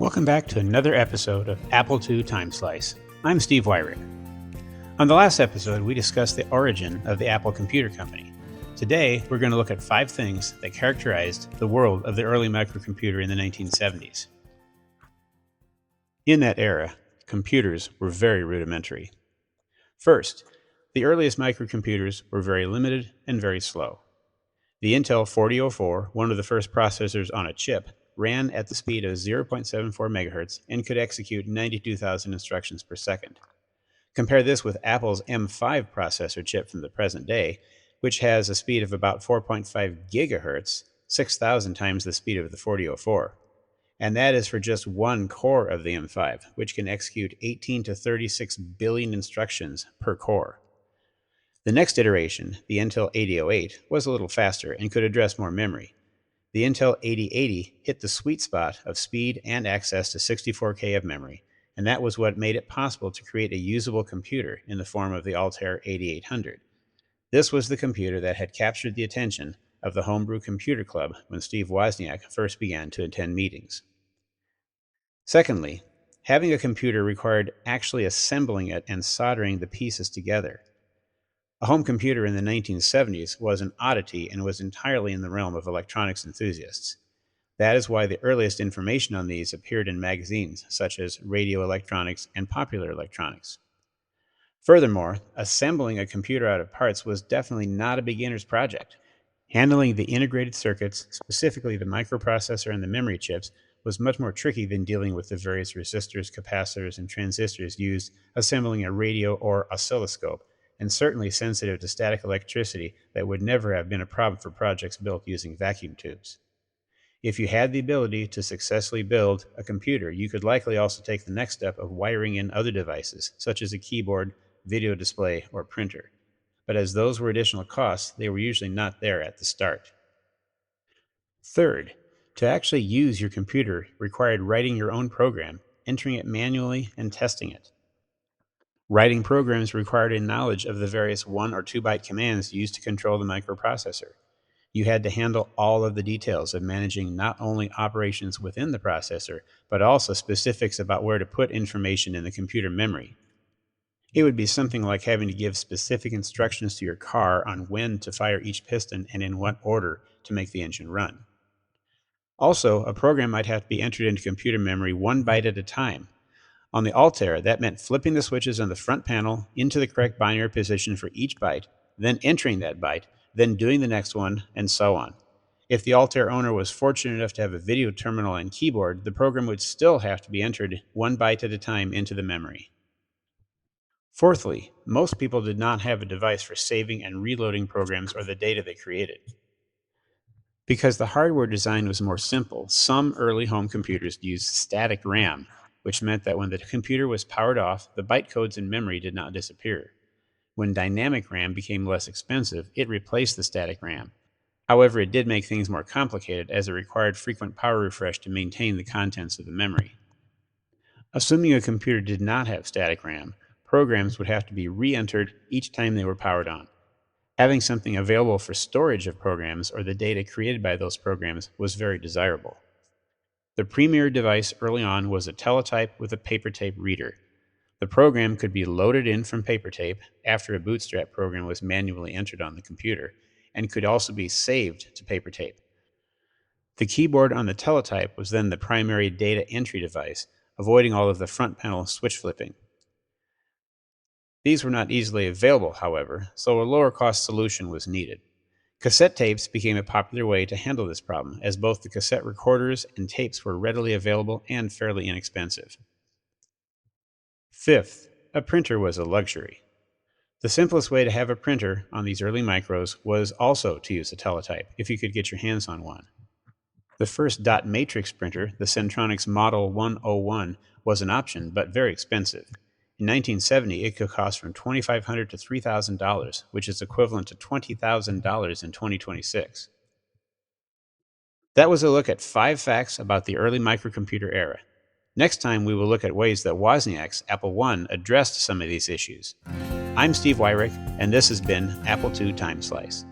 Welcome back to another episode of Apple II Time Slice. I'm Steve Wyrick. On the last episode, we discussed the origin of the Apple Computer Company. Today, we're going to look at 5 things that characterized the world of the early microcomputer in the 1970s. In that era, computers were very rudimentary. First, the earliest microcomputers were very limited and very slow. The Intel 4004, one of the first processors on a chip, ran at the speed of 0.74 MHz and could execute 92,000 instructions per second. Compare this with Apple's M5 processor chip from the present day, which has a speed of about 4.5 GHz, 6,000 times the speed of the 4004. And that is for just one core of the M5, which can execute 18 to 36 billion instructions per core. The next iteration, the Intel 8008, was a little faster and could address more memory. The Intel 8080 hit the sweet spot of speed and access to 64K of memory, and that was what made it possible to create a usable computer in the form of the Altair 8800. This was the computer that had captured the attention of the Homebrew Computer Club when Steve Wozniak first began to attend meetings. Secondly, having a computer required actually assembling it and soldering the pieces together. A home computer in the 1970s was an oddity and was entirely in the realm of electronics enthusiasts. That is why the earliest information on these appeared in magazines such as Radio Electronics and Popular Electronics. Furthermore, assembling a computer out of parts was definitely not a beginner's project. Handling the integrated circuits, specifically the microprocessor and the memory chips, was much more tricky than dealing with the various resistors, capacitors, and transistors used assembling a radio or oscilloscope, and certainly sensitive to static electricity that would never have been a problem for projects built using vacuum tubes. If you had the ability to successfully build a computer, you could likely also take the next step of wiring in other devices, such as a keyboard, video display, or printer. But as those were additional costs, they were usually not there at the start. Third, to actually use your computer required writing your own program, entering it manually, and testing it. Writing programs required a knowledge of the various 1 or 2 byte commands used to control the microprocessor. You had to handle all of the details of managing not only operations within the processor, but also specifics about where to put information in the computer memory. It would be something like having to give specific instructions to your car on when to fire each piston and in what order to make the engine run. Also, a program might have to be entered into computer memory 1 byte at a time. On the Altair, that meant flipping the switches on the front panel into the correct binary position for each byte, then entering that byte, then doing the next one, and so on. If the Altair owner was fortunate enough to have a video terminal and keyboard, the program would still have to be entered 1 byte at a time into the memory. Fourthly, most people did not have a device for saving and reloading programs or the data they created. Because the hardware design was more simple, some early home computers used static RAM, which meant that when the computer was powered off, the bytecodes in memory did not disappear. When dynamic RAM became less expensive, it replaced the static RAM. However, it did make things more complicated as it required frequent power refresh to maintain the contents of the memory. Assuming a computer did not have static RAM, programs would have to be re-entered each time they were powered on. Having something available for storage of programs or the data created by those programs was very desirable. The premier device early on was a teletype with a paper tape reader. The program could be loaded in from paper tape after a bootstrap program was manually entered on the computer, and could also be saved to paper tape. The keyboard on the teletype was then the primary data entry device, avoiding all of the front panel switch flipping. These were not easily available, however, so a lower cost solution was needed. Cassette tapes became a popular way to handle this problem, as both the cassette recorders and tapes were readily available and fairly inexpensive. Fifth, a printer was a luxury. The simplest way to have a printer on these early micros was also to use a teletype, if you could get your hands on one. The first dot matrix printer, the Centronics Model 101, was an option, but very expensive. In 1970, it could cost from $2,500 to $3,000, which is equivalent to $20,000 in 2026. That was a look at 5 facts about the early microcomputer era. Next time, we will look at ways that Wozniak's Apple I addressed some of these issues. I'm Steve Wyrick, and this has been Apple II Time Slice.